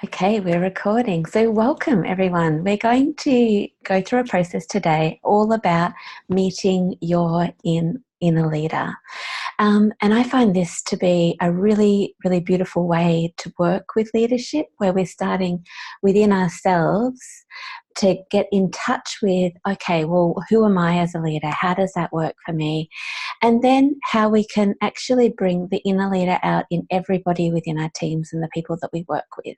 Okay, we're recording. So welcome everyone. We're going to go through a process today all about meeting your inner leader. And I find this to be a really, really beautiful way to work with leadership, where we're starting within ourselves to get in touch with, okay, well, who am I as a leader? How does that work for me? And then how we can actually bring the inner leader out in everybody within our teams and the people that we work with.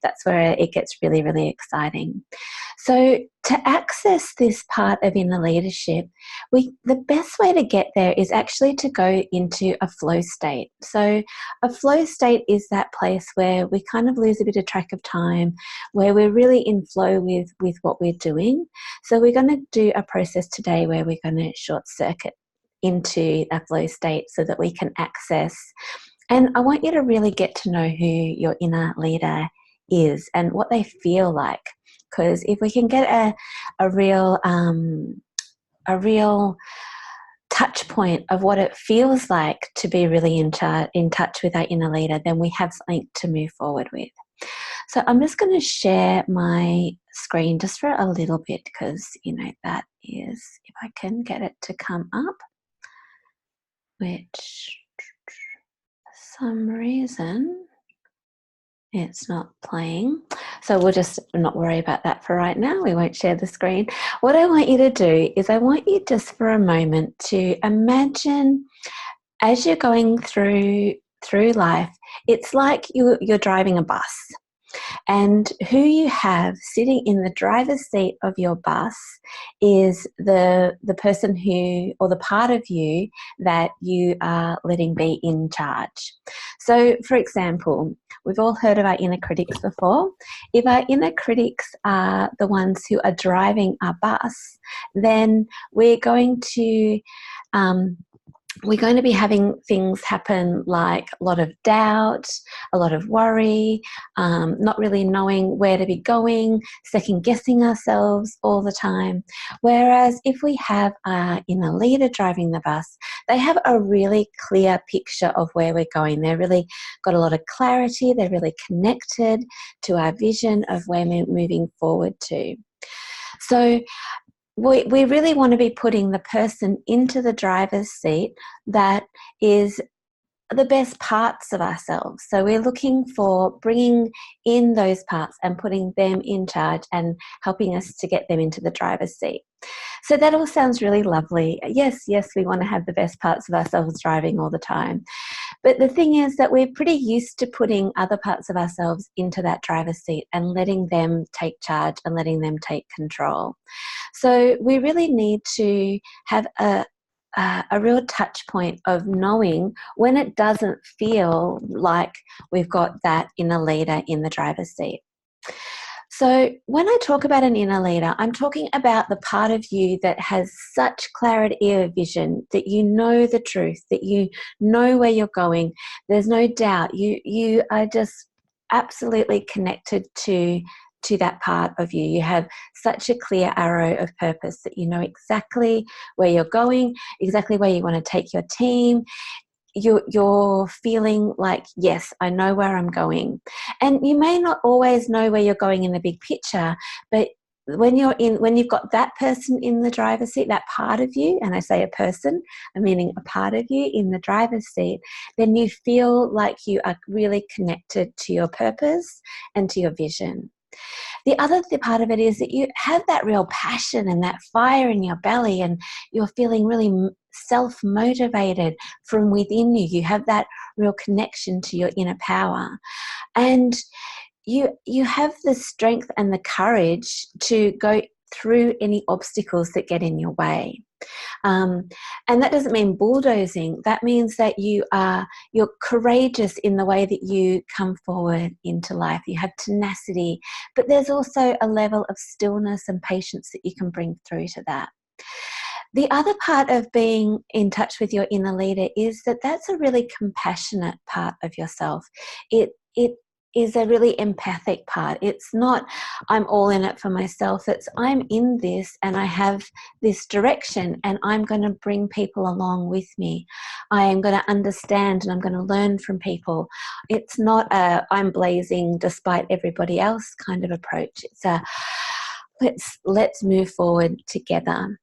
That's where it gets really, really exciting. So to access this part of inner leadership, the best way to get there is actually to go into a flow state. So a flow state is that place where we kind of lose a bit of track of time, where we're really in flow with what we're doing. So we're going to do a process today where we're going to short circuit into a flow state so that we can access. And I want you to really get to know who your inner leader is and what they feel like. Because if we can get a real touch point of what it feels like to be really in touch with our inner leader, then we have something to move forward with. So I'm just going to share my screen just for a little bit, because that is, if I can get it to come up, which for some reason it's not playing. So we'll just not worry about that for right now. We won't share the screen. What I want you to do is I want you just for a moment to imagine as you're going through life, it's like you're driving a bus. And who you have sitting in the driver's seat of your bus is the person who, or the part of you that you are letting be in charge. So, for example, we've all heard of our inner critics before. If our inner critics are the ones who are driving our bus, then we're going to be having things happen like a lot of doubt, a lot of worry, not really knowing where to be going, second guessing ourselves all the time. Whereas if we have our inner leader driving the bus, they have a really clear picture of where we're going. They're really got a lot of clarity. They're really connected to our vision of where we're moving forward to. So we really want to be putting the person into the driver's seat that is the best parts of ourselves. So we're looking for bringing in those parts and putting them in charge and helping us to get them into the driver's seat. So that all sounds really lovely. Yes, we want to have the best parts of ourselves driving all the time. But the thing is that we're pretty used to putting other parts of ourselves into that driver's seat and letting them take charge and letting them take control. So we really need to have a real touch point of knowing when it doesn't feel like we've got that inner leader in the driver's seat. So when I talk about an inner leader, I'm talking about the part of you that has such clarity of vision, that you know the truth, that you know where you're going. There's no doubt. You are just absolutely connected to that part of you. You have such a clear arrow of purpose that you know exactly where you're going, exactly where you want to take your team. You're feeling like, yes, I know where I'm going. And you may not always know where you're going in the big picture, but when you've got that person in the driver's seat, that part of you, and I say a person, I'm meaning a part of you in the driver's seat, then you feel like you are really connected to your purpose and to your vision. The other part of it is that you have that real passion and that fire in your belly, and you're feeling really self-motivated from within you. You have that real connection to your inner power. And you have the strength and the courage to go through any obstacles that get in your way. And that doesn't mean bulldozing. That means that you're courageous in the way that you come forward into life. You have tenacity, but there's also a level of stillness and patience that you can bring through to that. The other part of being in touch with your inner leader is that that's a really compassionate part of yourself. It is a really empathic part. It's not I'm all in it for myself. It's I'm in this and I have this direction and I'm going to bring people along with me. I am going to understand and I'm going to learn from people. It's not a I'm blazing despite everybody else kind of approach. It's a let's move forward together.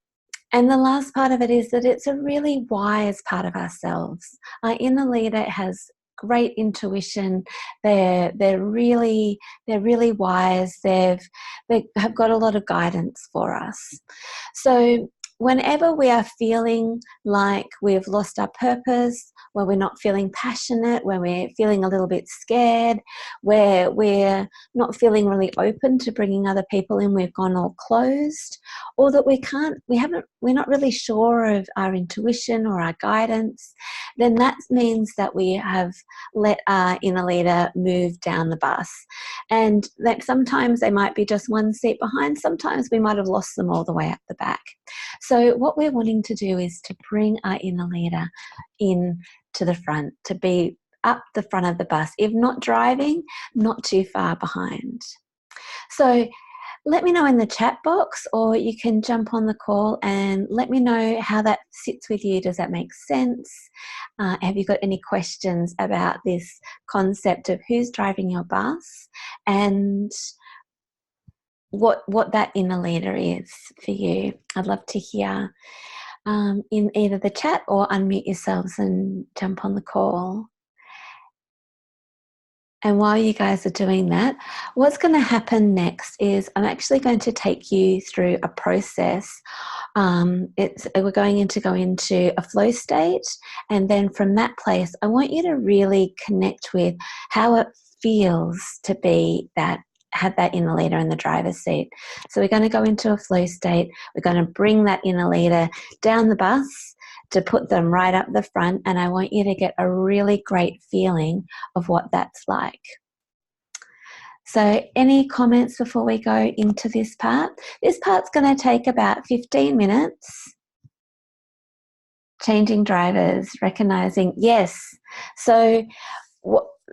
And the last part of it is that it's a really wise part of ourselves. Our inner leader has great intuition. They're really wise. They have got a lot of guidance for us. So whenever we are feeling like we've lost our purpose, where we're not feeling passionate, where we're feeling a little bit scared, where we're not feeling really open to bringing other people in, we've gone all closed, or that we're not really sure of our intuition or our guidance, then that means that we have let our inner leader move down the bus. And that sometimes they might be just one seat behind, sometimes we might have lost them all the way up the back. So what we're wanting to do is to bring our inner leader in to the front, to be up the front of the bus, if not driving, not too far behind. So let me know in the chat box, or you can jump on the call and let me know how that sits with you. Does that make sense? Have you got any questions about this concept of who's driving your bus and what that inner leader is for you? I'd love to hear in either the chat or unmute yourselves and jump on the call. And while you guys are doing that, what's going to happen next is I'm actually going to take you through a process. We're going to go into a flow state, and then from that place, I want you to really connect with how it feels to be have that inner leader in the driver's seat. So we're going to go into a flow state. We're going to bring that inner leader down the bus to put them right up the front, and I want you to get a really great feeling of what that's like. So any comments before we go into this part? This part's going to take about 15 minutes. Changing drivers, recognizing, yes. So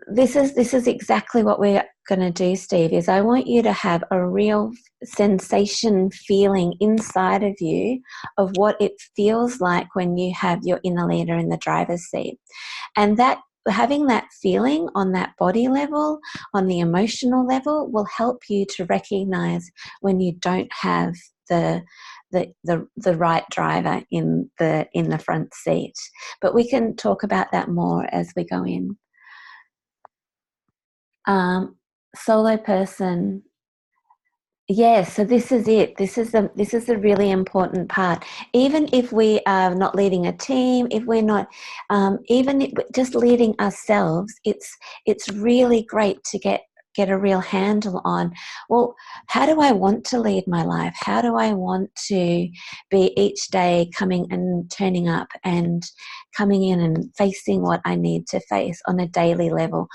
this is exactly what we're going to do, Steve, is I want you to have a real sensation feeling inside of you of what it feels like when you have your inner leader in the driver's seat. And that having that feeling on that body level, on the emotional level, will help you to recognize when you don't have the right driver in the front seat. But we can talk about that more as we go in. Solo person. Yes, so this is it. This is a really important part. Even if we are not leading a team, if we're not, just leading ourselves, it's really great to get a real handle on, well, how do I want to lead my life? How do I want to be each day coming and turning up and coming in and facing what I need to face on a daily level?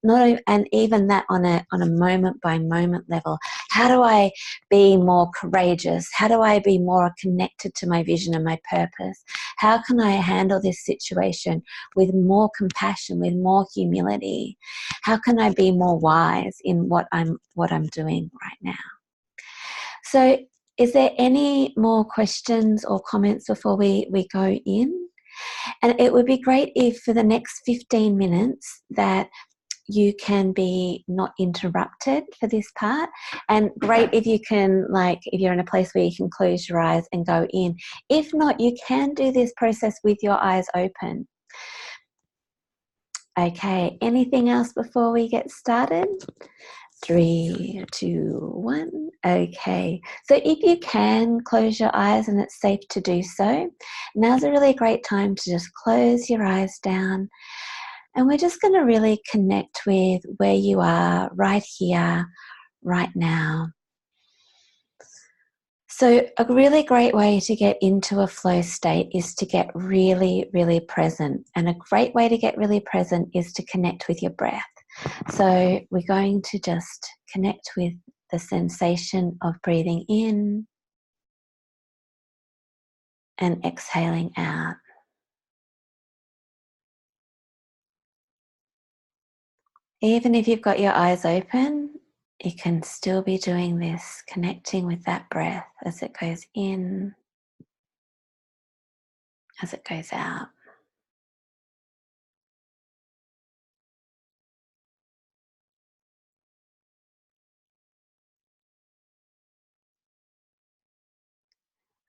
And even that on a moment by moment level. How do I be more courageous? How do I be more connected to my vision and my purpose? How can I handle this situation with more compassion, with more humility? How can I be more wise in what I'm doing right now? So is there any more questions or comments before we go in? And it would be great if for the next 15 minutes that you can be not interrupted for this part, and great if you can, like, if you're in a place where you can close your eyes and go in. If not, you can do this process with your eyes open. Okay, anything else before we get started? 3, 2, 1. Okay, so if you can close your eyes and it's safe to do so, now's a really great time to just close your eyes down. And we're just going to really connect with where you are right here, right now. So a really great way to get into a flow state is to get really, really present. And a great way to get really present is to connect with your breath. So we're going to just connect with the sensation of breathing in and exhaling out. Even if you've got your eyes open, you can still be doing this, connecting with that breath as it goes in, as it goes out.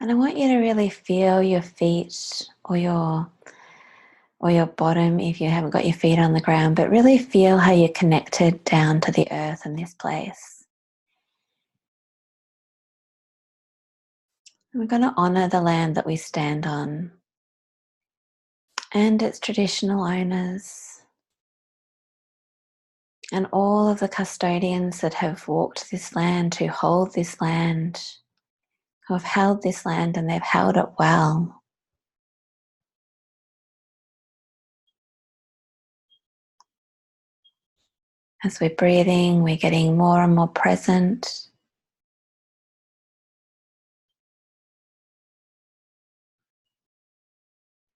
And I want you to really feel your feet or your bottom if you haven't got your feet on the ground, but really feel how you're connected down to the earth in this place. And we're going to honor the land that we stand on and its traditional owners and all of the custodians that have walked this land, who hold this land, who have held this land and they've held it well. As we're breathing, we're getting more and more present.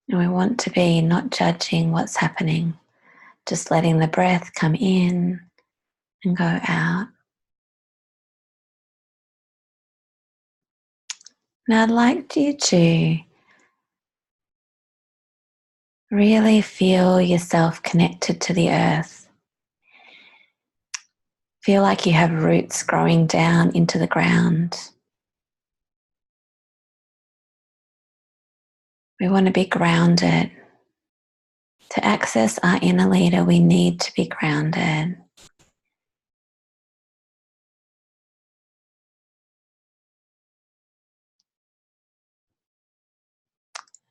And we want to be not judging what's happening, just letting the breath come in and go out. Now I'd like you to really feel yourself connected to the earth. Feel like you have roots growing down into the ground. We want to be grounded. To access our inner leader, we need to be grounded.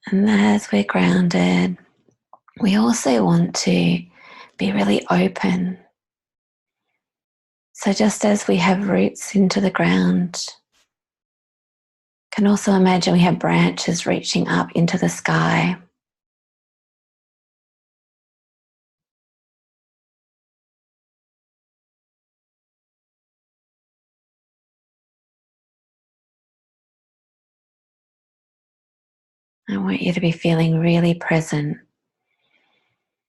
And as we're grounded, we also want to be really open. So just as we have roots into the ground, can also imagine we have branches reaching up into the sky. I want you to be feeling really present,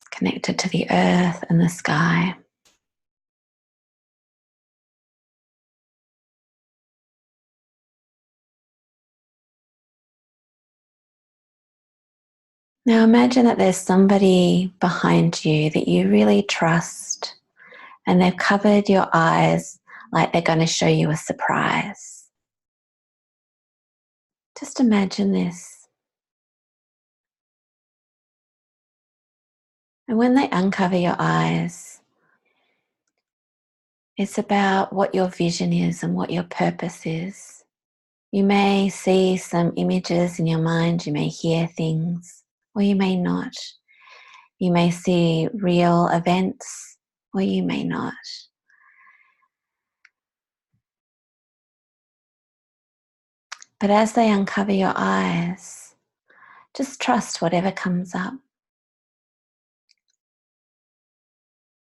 connected to the earth and the sky. Now imagine that there's somebody behind you that you really trust, and they've covered your eyes like they're going to show you a surprise. Just imagine this. And when they uncover your eyes, it's about what your vision is and what your purpose is. You may see some images in your mind, you may hear things, or you may not. You may see real events, or you may not. But as they uncover your eyes, just trust whatever comes up.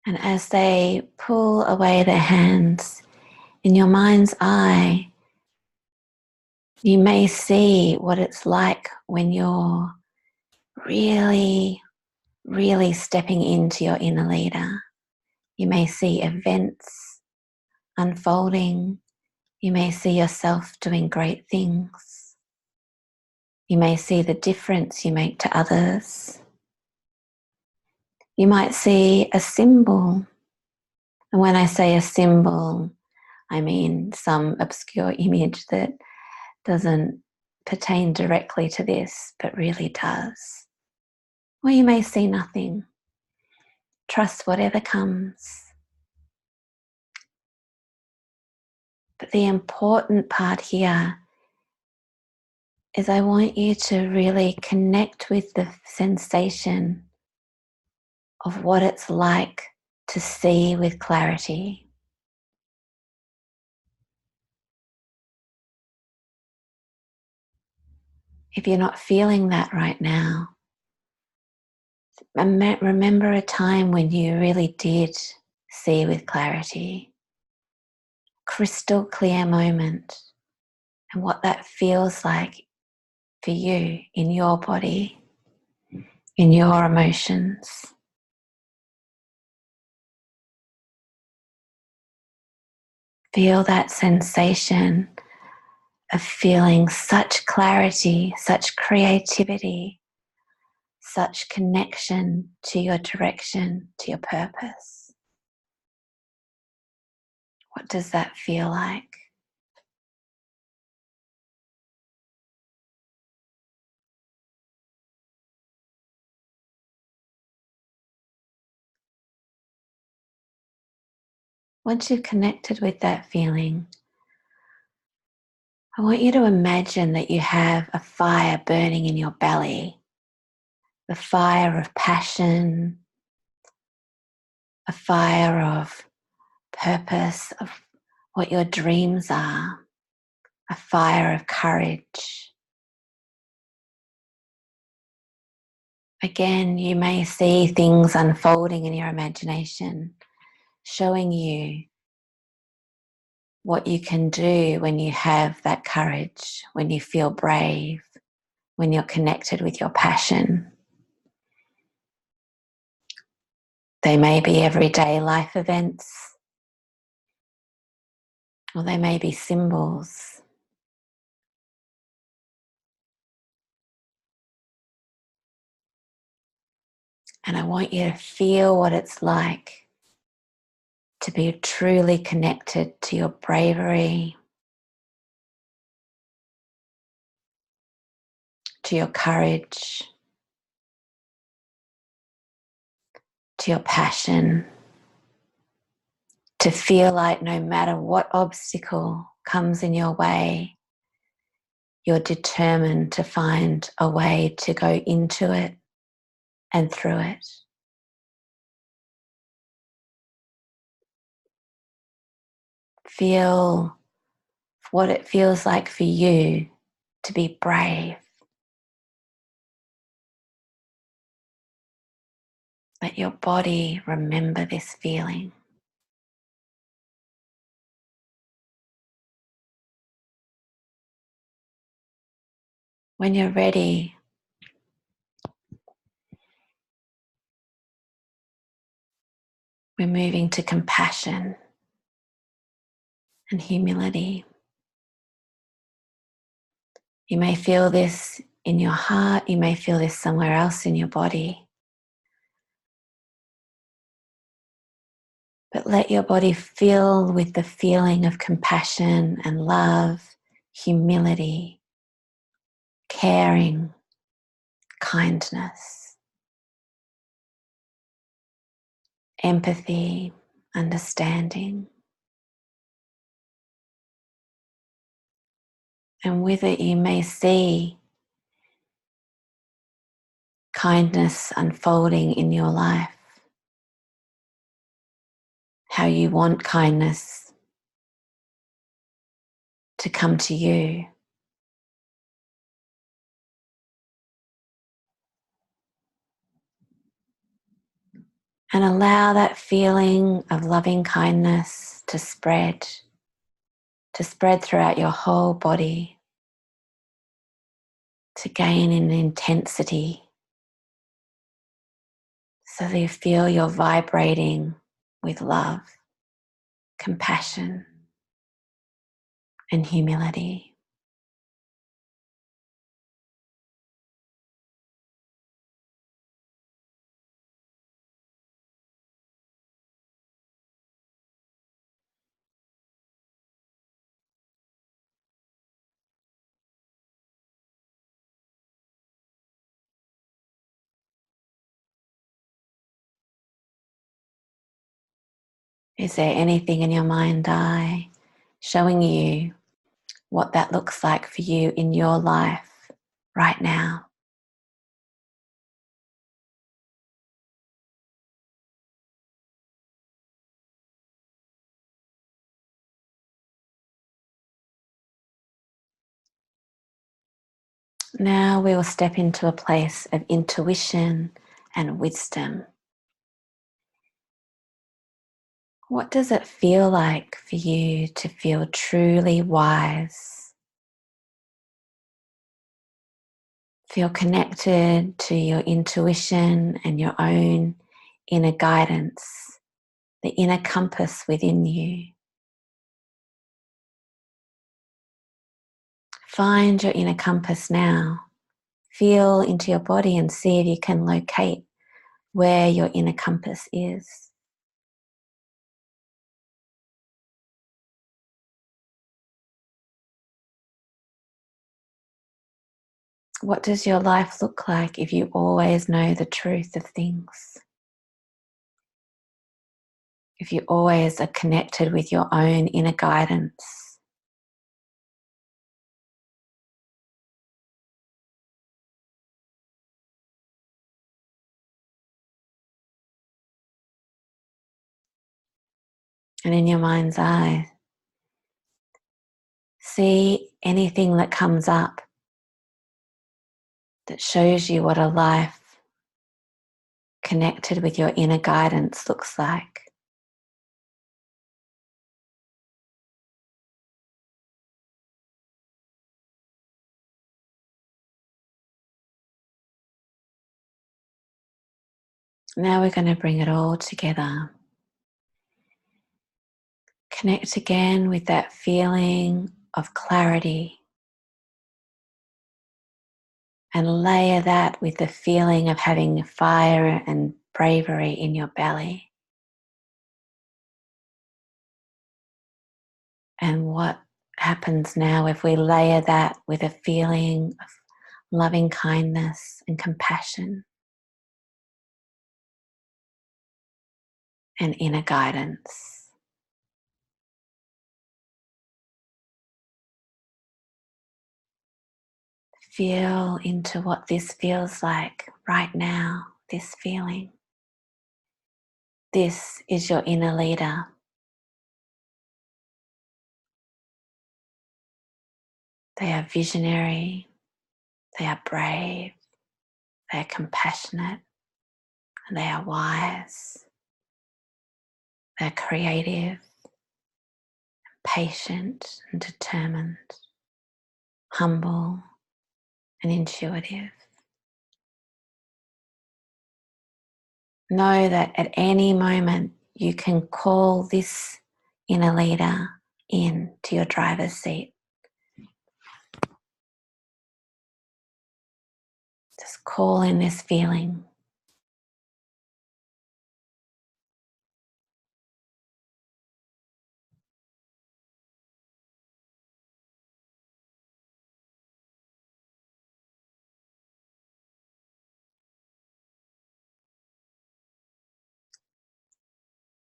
And as they pull away their hands, in your mind's eye, you may see what it's like when you're really, really stepping into your inner leader. You may see events unfolding. You may see yourself doing great things. You may see the difference you make to others. You might see a symbol. And when I say a symbol, I mean some obscure image that doesn't pertain directly to this, but really does. Or you may see nothing. Trust whatever comes. But the important part here is I want you to really connect with the sensation of what it's like to see with clarity. If you're not feeling that right now, remember a time when you really did see with clarity. Crystal clear moment, and what that feels like for you in your body, in your emotions. Feel that sensation of feeling such clarity, such creativity, such connection to your direction, to your purpose. What does that feel like? Once you've connected with that feeling, I want you to imagine that you have a fire burning in your belly, the fire of passion, a fire of purpose, of what your dreams are, a fire of courage. Again, you may see things unfolding in your imagination, showing you what you can do when you have that courage, when you feel brave, when you're connected with your passion. They may be everyday life events, or they may be symbols. And I want you to feel what it's like to be truly connected to your bravery, to your courage, to your passion, to feel like no matter what obstacle comes in your way, you're determined to find a way to go into it and through it. Feel what it feels like for you to be brave. Let your body remember this feeling. When you're ready, we're moving to compassion and humility. You may feel this in your heart, you may feel this somewhere else in your body. But let your body fill with the feeling of compassion and love, humility, caring, kindness, empathy, understanding. And with it, you may see kindness unfolding in your life, how you want kindness to come to you. And allow that feeling of loving kindness to spread throughout your whole body, to gain in intensity, so that you feel you're vibrating with love, compassion, and humility. Is there anything in your mind's eye showing you what that looks like for you in your life right now? Now we will step into a place of intuition and wisdom. What does it feel like for you to feel truly wise? Feel connected to your intuition and your own inner guidance, the inner compass within you. Find your inner compass now. Feel into your body and see if you can locate where your inner compass is. What does your life look like if you always know the truth of things? If you always are connected with your own inner guidance? And in your mind's eye, see anything that comes up that shows you what a life connected with your inner guidance looks like. Now we're going to bring it all together. Connect again with that feeling of clarity and layer that with the feeling of having fire and bravery in your belly. And what happens now if we layer that with a feeling of loving kindness and compassion and inner guidance? Feel into what this feels like right now, this feeling. This is your inner leader. They are visionary, they are brave, they are compassionate, and they are wise. They're creative, patient and determined, humble and intuitive. Know that at any moment you can call this inner leader in to your driver's seat. Just call in this feeling.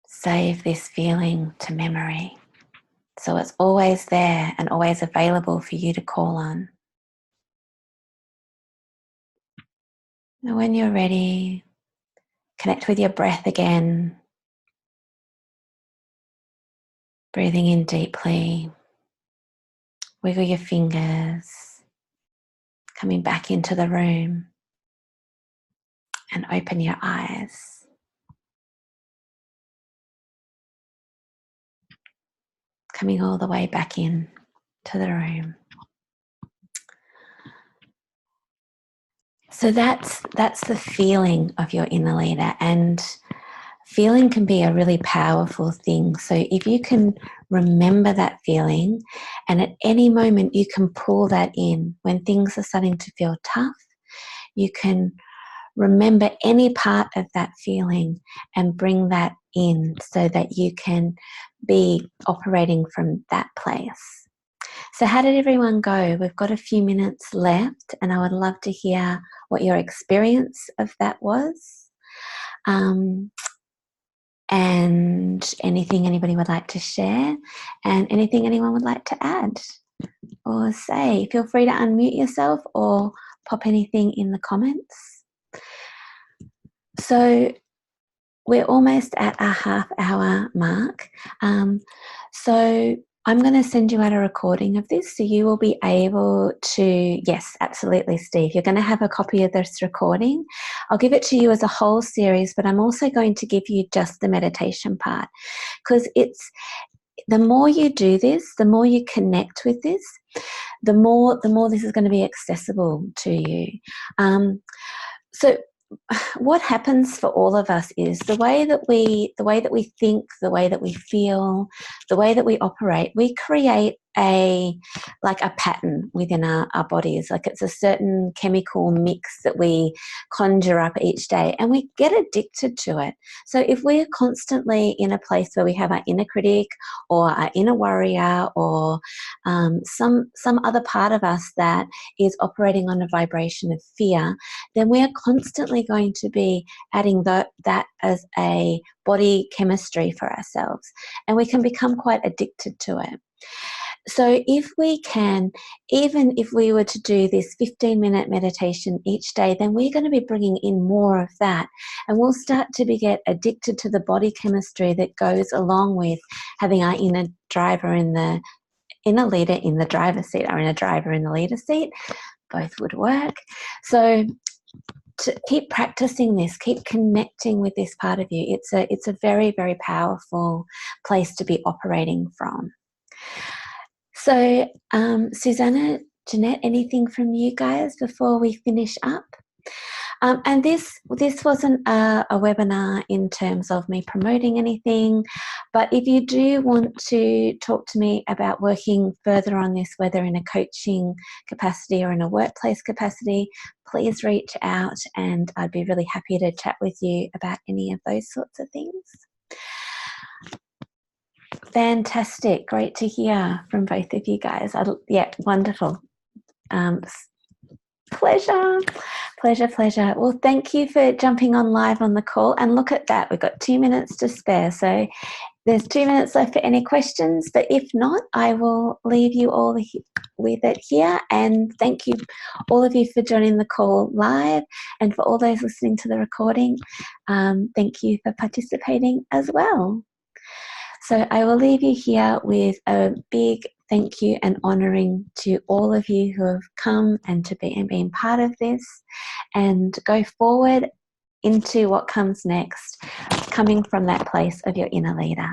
Save this feeling to memory, so it's always there and always available for you to call on. And when you're ready, connect with your breath again. Breathing in deeply. Wiggle your fingers. Coming back into the room. And open your eyes. Coming all the way back in to the room. So that's the feeling of your inner leader, and feeling can be a really powerful thing. So if you can remember that feeling, and at any moment you can pull that in when things are starting to feel tough, you can remember any part of that feeling and bring that in so that you can be operating from that place. So how did everyone go? We've got a few minutes left, and I would love to hear what your experience of that was. And anything anybody would like to share, and anything anyone would like to add or say. Feel free to unmute yourself or pop anything in the comments. So we're almost at our half-hour mark. So I'm going to send you out a recording of this, so you will be able to, yes, absolutely, Steve. You're going to have a copy of this recording. I'll give it to you as a whole series, but I'm also going to give you just the meditation part, because it's the more you do this, the more you connect with this, the more this is going to be accessible to you. So what happens for all of us is the way that we think, the way that we feel, the way that we operate, we create like a pattern within our bodies. Like it's a certain chemical mix that we conjure up each day, and we get addicted to it. So if we're constantly in a place where we have our inner critic or our inner worrier or some other part of us that is operating on a vibration of fear, then we're constantly going to be adding that as a body chemistry for ourselves, and we can become quite addicted to it. So if we can, even if we were to do this 15-minute meditation each day, then we're going to be bringing in more of that, and we'll start to get addicted to the body chemistry that goes along with having our inner leader in the driver's seat, or inner driver in the leader seat. Both would work. So to keep practicing this, keep connecting with this part of you. It's a very, very powerful place to be operating from. So, Susanna, Jeanette, anything from you guys before we finish up? And this wasn't a webinar in terms of me promoting anything, but if you do want to talk to me about working further on this, whether in a coaching capacity or in a workplace capacity, please reach out and I'd be really happy to chat with you about any of those sorts of things. Fantastic. Great to hear from both of you guys. Yeah, wonderful. Pleasure. Well, thank you for jumping on live on the call. And look at that, we've got 2 minutes to spare. So there's 2 minutes left for any questions, but if not, I will leave you all with it here. And thank you, all of you, for joining the call live, and for all those listening to the recording, thank you for participating as well. So I will leave you here with a big thank you and honouring to all of you who have come and been part of this, and go forward into what comes next, coming from that place of your inner leader.